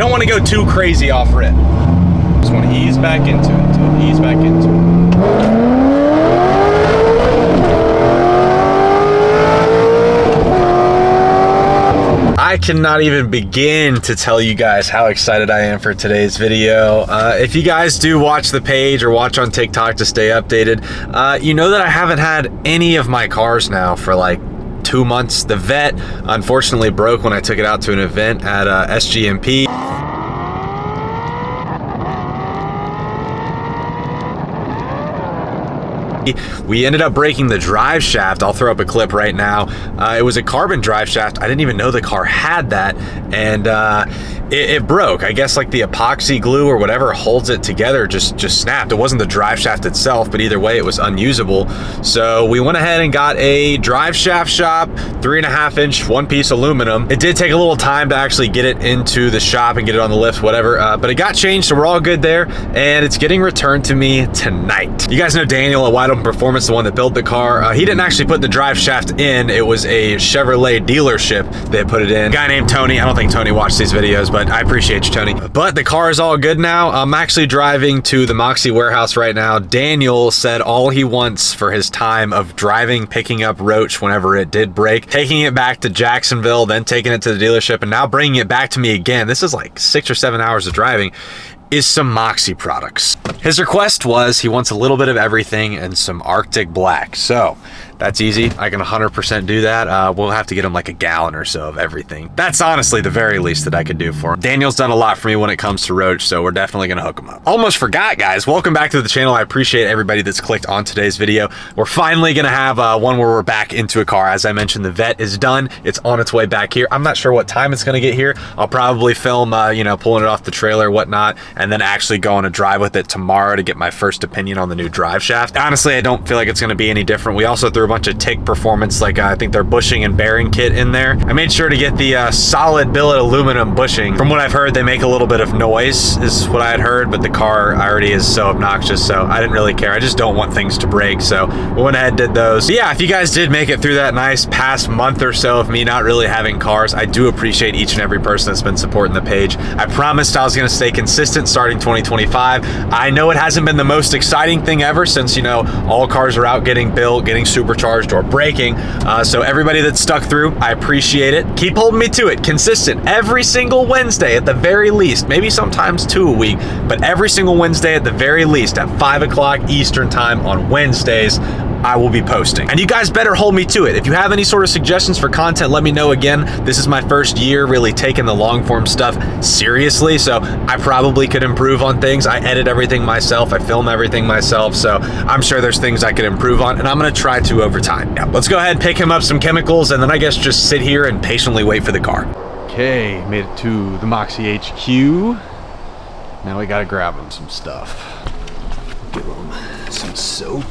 don't want to go too crazy off rip. Just want to ease back into it, ease back into it. I cannot even begin to tell you guys how excited I am for today's video. If you guys do watch the page or watch on TikTok to stay updated, you know that I haven't had any of my cars now for like 2 months. The Vet unfortunately broke when I took it out to an event at SGMP. We ended up breaking the drive shaft. I'll throw up a clip right now. It was a carbon drive shaft. I didn't even know the car had that, and it broke. I guess like the epoxy glue or whatever holds it together just snapped. It wasn't the drive shaft itself, but either way it was unusable. So we went ahead and got a drive shaft shop, 3.5 inch one piece aluminum. It did take a little time to actually get it into the shop and get it on the lift, whatever, but it got changed, so we're all good there, and it's getting returned to me tonight. You guys know Daniel at Wide Open Performance, the one that built the car. He didn't actually put the drive shaft in. It was a Chevrolet dealership that put it in. A guy named Tony. I don't think Tony watched these videos, but I appreciate you, Tony. But the car is all good now. I'm actually driving to the Moxy warehouse right now. Daniel said all he wants for his time of driving, picking up Roach whenever it did break, taking it back to Jacksonville, then taking it to the dealership, and now bringing it back to me again. This is like 6 or 7 hours of driving. Is some Moxy products. His request was he wants a little bit of everything and some Arctic Black. So that's easy. I can 100% do that. We'll have to get him like a gallon or so of everything. That's honestly the very least that I could do for him. Daniel's done a lot for me when it comes to Roach, so we're definitely gonna hook him up. Almost forgot, guys. Welcome back to the channel. I appreciate everybody that's clicked on today's video. We're finally gonna have one where we're back into a car. As I mentioned, the Vet is done. It's on its way back here. I'm not sure what time it's gonna get here. I'll probably film, you know, pulling it off the trailer, whatnot, and then actually go on a drive with it tomorrow to get my first opinion on the new drive shaft. Honestly, I don't feel like it's gonna be any different. We also threw a bunch of TIC performance, like I think their bushing and bearing kit in there. I made sure to get the solid billet aluminum bushing. From what I've heard, they make a little bit of noise, is what I had heard, but the car already is so obnoxious, so I didn't really care. I just don't want things to break, so we went ahead and did those. But yeah, if you guys did make it through that nice past month or so of me not really having cars, I do appreciate each and every person that's been supporting the page. I promised I was gonna stay consistent starting 2025. I know it hasn't been the most exciting thing ever since, you know, all cars are out getting built, getting supercharged, or breaking. So everybody that stuck through, I appreciate it. Keep holding me to it. Consistent every single Wednesday at the very least, maybe sometimes 2 a week, but every single Wednesday at the very least at 5 o'clock Eastern time on Wednesdays, I will be posting. And you guys better hold me to it. If you have any sort of suggestions for content, let me know. Again, this is my first year really taking the long form stuff seriously, so I probably could improve on things. I edit everything myself, I film everything myself, so I'm sure there's things I could improve on, and I'm gonna try to over time. Yeah, let's go ahead and pick him up some chemicals, and then I guess just sit here and patiently wait for the car. Okay, made it to the Moxy HQ. Now we gotta grab him some stuff. Give him some soap.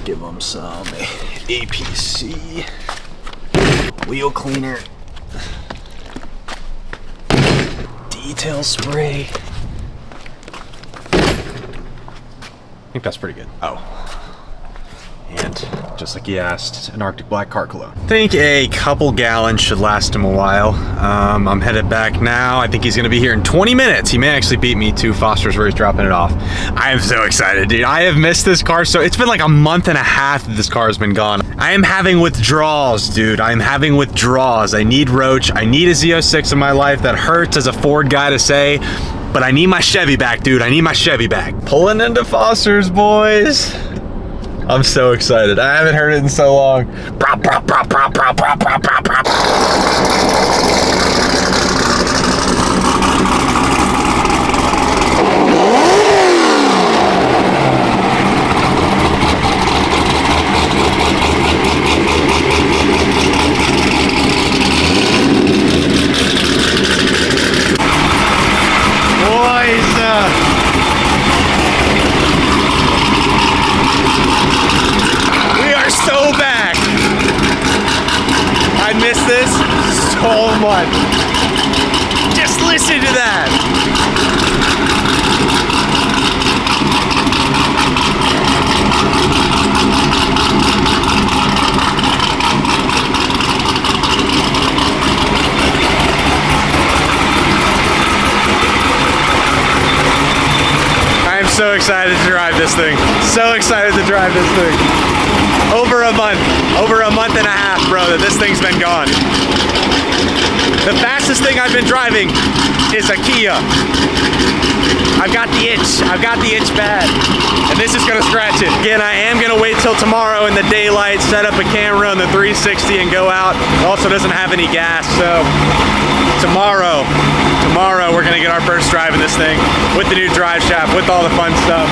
Give them some APC, wheel cleaner, detail spray. I think that's pretty good. Oh. And just like he asked, an Arctic Black car cologne. I think a couple gallons should last him a while. I'm headed back now. I think he's gonna be here in 20 minutes. He may actually beat me to Foster's where he's dropping it off. I am so excited, dude. I have missed this car so, it's been like a month and a half that this car has been gone. I am having withdrawals, dude. I'm having withdrawals. I need Roach. I need a Z06 in my life. That hurts as a Ford guy to say, but I need my Chevy back, dude. I need my Chevy back. Pulling into Foster's, boys. I'm so excited. I haven't heard it in so long. So much. Just listen to that. so excited to drive this thing. So excited to drive this thing. Over a month and a half, bro, that this thing's been gone. The fastest thing I've been driving is a Kia. I've got the itch bad. And this is gonna scratch it. Again, I am gonna wait till tomorrow in the daylight, set up a camera on the 360 and go out. It also doesn't have any gas, so tomorrow we're gonna get our first drive in this thing with the new drive shaft, with all the fun stuff.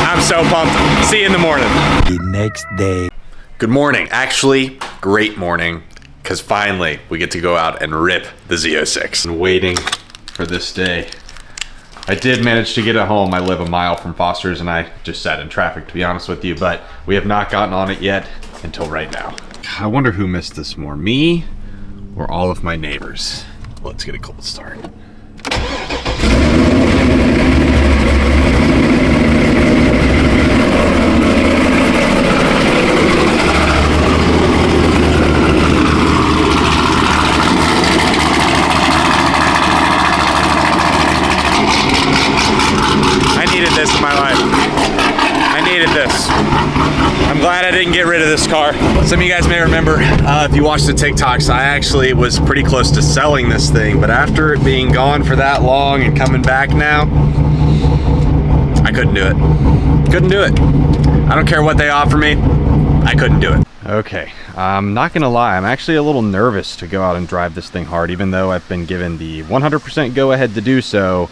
I'm so pumped. See you in the morning. The next day. Good morning. Actually, great morning, because finally we get to go out and rip the Z06. I'm waiting for this day. I did manage to get it home. I live a mile from Foster's and I just sat in traffic, to be honest with you, but we have not gotten on it yet until right now. I wonder who missed this more, me or all of my neighbors? Let's get a cold start. In my life. I needed this. I'm glad I didn't get rid of this car. Some of you guys may remember, if you watched the TikToks, I actually was pretty close to selling this thing, but after it being gone for that long and coming back now, I couldn't do it. Couldn't do it. I don't care what they offer me, I couldn't do it. Okay, I'm not gonna lie, I'm actually a little nervous to go out and drive this thing hard, even though I've been given the 100% go ahead to do so.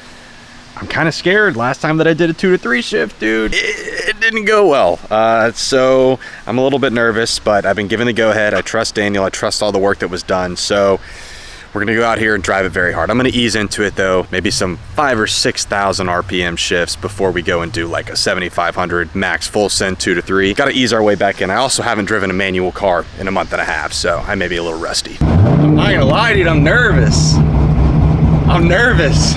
I'm kind of scared. Last time that I did a 2 to 3 shift, dude, it didn't go well. So I'm a little bit nervous, but I've been given the go ahead. I trust Daniel. I trust all the work that was done. So we're gonna go out here and drive it very hard. I'm gonna ease into it though, maybe some 5,000 or 6,000 RPM shifts before we go and do like a 7,500 max full send 2 to 3. Gotta ease our way back in. I also haven't driven a manual car in a month and a half, so I may be a little rusty. I'm not gonna lie, dude, I'm nervous. I'm nervous.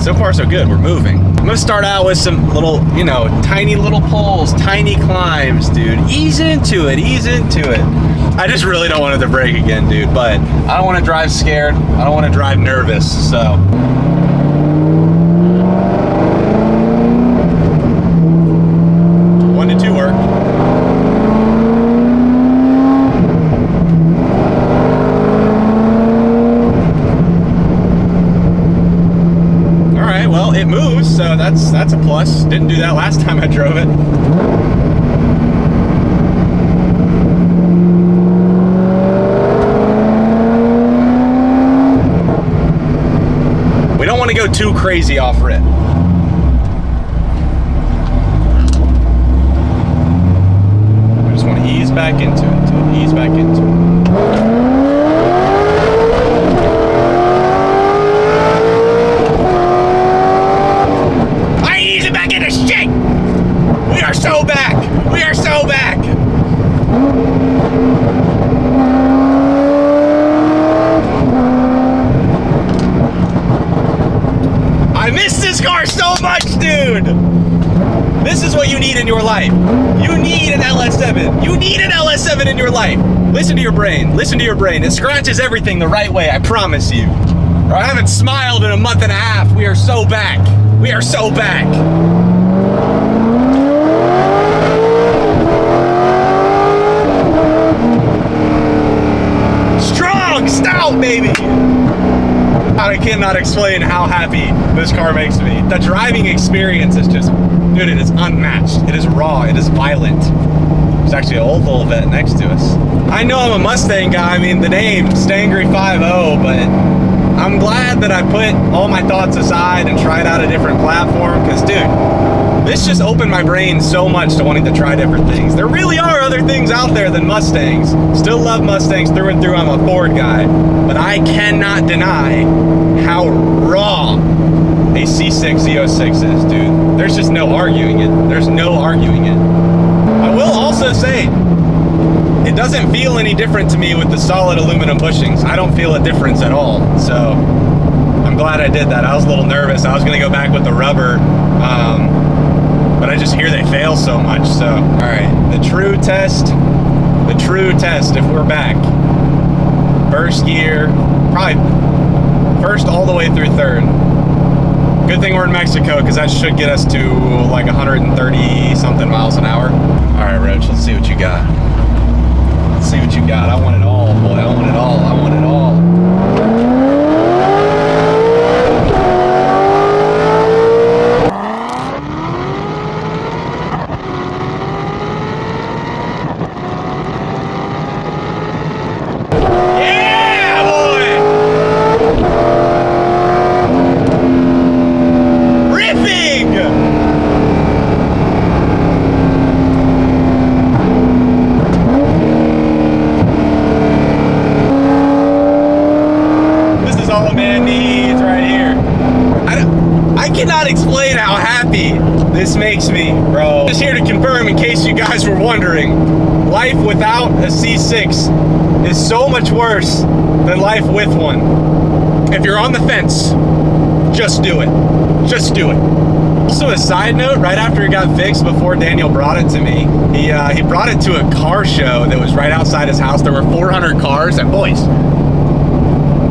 So far so good, we're moving. I'm gonna start out with some little, you know, tiny little pulls, tiny climbs, dude. Ease into it, ease into it. I just really don't want it to break again, dude, but I don't wanna drive scared. I don't wanna drive nervous, so. 1 to 2 work. It moves, so that's a plus. Didn't do that last time I drove it. We don't want to go too crazy off rip. We just want to ease back into it, ease back into it. We are so back! We are so back! I miss this car so much, dude! This is what you need in your life. You need an LS7. You need an LS7 in your life. Listen to your brain. Listen to your brain. It scratches everything the right way, I promise you. Or I haven't smiled in a month and a half. We are so back. We are so back. Strong, stout, baby. I cannot explain how happy this car makes me. The driving experience is just, dude, it is unmatched. It is raw. It is violent. There's actually an old little vet next to us. I know I'm a Mustang guy. I mean, the name, Stangry 5.0, but I'm glad that I put all my thoughts aside and tried out a different platform, because, dude, this just opened my brain so much to wanting to try different things. There really are other things out there than Mustangs. Still love Mustangs through and through. I'm a Ford guy. But I cannot deny how raw a C6 Z06 is, dude. There's just no arguing it. There's no arguing it. I will also say, it doesn't feel any different to me with the solid aluminum bushings. I don't feel a difference at all. So I'm glad I did that. I was a little nervous. I was gonna go back with the rubber, but I just hear they fail so much. So, all right, the true test the true test if we're back. First gear, probably first all the way through third. Good thing we're in Mexico, because that should get us to like 130 something miles an hour. All right, Roach, let's see what you got. Let's see what you got. I want it all, boy. I want it all. I want it all. Explain how happy this makes me, bro. Just here to confirm, in case you guys were wondering, life without a C6 is so much worse than life with one. If you're on the fence, just do it. Just do it. Also, a side note, right after it got fixed, before Daniel brought it to me, he brought it to a car show that was right outside his house. There were 400 cars, and boys,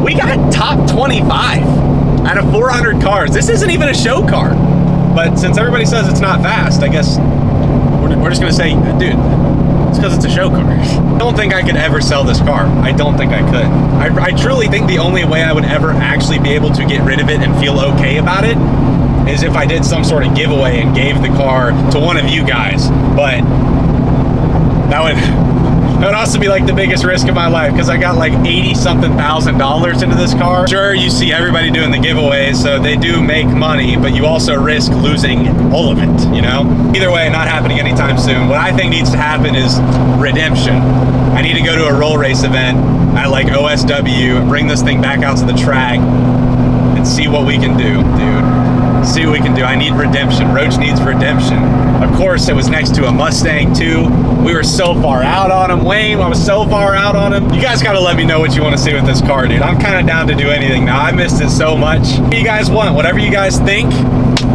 we got top 25 out of 400 cars. This isn't even a show car, but since everybody says it's not fast, I guess we're just gonna say, dude, it's because it's a show car. I don't think I could ever sell this car. I don't think I could. I truly think the only way I would ever actually be able to get rid of it and feel okay about it is if I did some sort of giveaway and gave the car to one of you guys, but that would also be like the biggest risk of my life, because I got like $80-something thousand into this car. Sure, you see everybody doing the giveaways, so they do make money, but you also risk losing all of it, you know? Either way, not happening anytime soon. What I think needs to happen is redemption. I need to go to a roll race event at like OSW and bring this thing back out to the track and see what we can do, dude. See what we can do. I need redemption. Roach needs redemption. Of course, it was next to a Mustang too. We were so far out on him. Wayne, I was so far out on him. You guys gotta let me know what you want to see with this car, dude. I'm kind of down to do anything now. I missed it so much. What do you guys want? Whatever you guys think,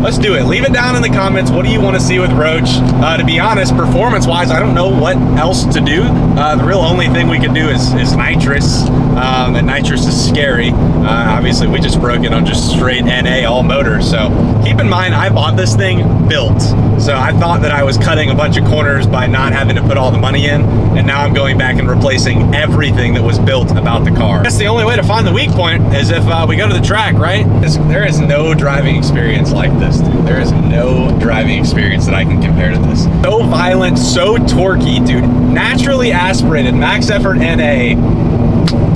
let's do it. Leave it down in the comments. What do you want to see with Roach? To be honest, performance-wise, I don't know what else to do. The real only thing we could do is nitrous, and nitrous is scary. Obviously, we just broke it on just straight NA all motor. So keep in mind, I bought this thing built. So I thought that I was cutting a bunch of corners by not having to put all the money in, and now I'm going back and replacing everything that was built about the car. That's the only way to find the weak point is if we go to the track, right? There is no driving experience like this, dude. There is no driving experience that I can compare to this. So violent, so torquey, dude. Naturally aspirated, max effort NA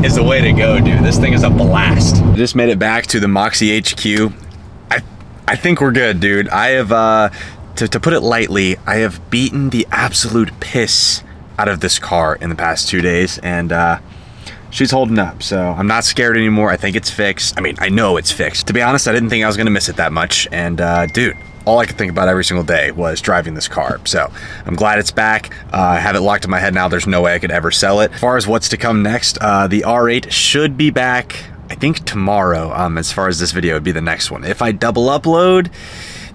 is the way to go, dude. This thing is a blast. Just made it back to the Moxy HQ. I think we're good, dude. I have, to put it lightly, I have beaten the absolute piss out of this car in the past 2 days, and she's holding up, so I'm not scared anymore. I think it's fixed. I mean, I know it's fixed. To be honest, I didn't think I was gonna miss it that much, and dude, all I could think about every single day was driving this car. So I'm glad it's back. I have it locked in my head now. There's no way I could ever sell it. As far as what's to come next, the R8 should be back, I think tomorrow. As far as this video would be the next one. If I double upload,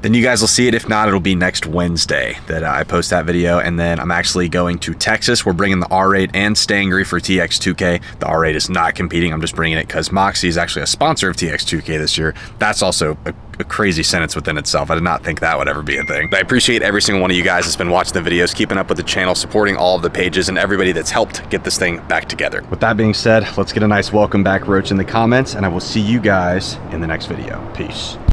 then you guys will see it. If not, it'll be next Wednesday that I post that video. And then I'm actually going to Texas. We're bringing the R8 and Stangry for TX2K. The R8 is not competing. I'm just bringing it because Moxy is actually a sponsor of TX2K this year. That's also a crazy sentence within itself. I did not think that would ever be a thing. But I appreciate every single one of you guys that's been watching the videos, keeping up with the channel, supporting all of the pages, and everybody that's helped get this thing back together. With that being said, let's get a nice welcome back Roach in the comments, and I will see you guys in the next video. Peace.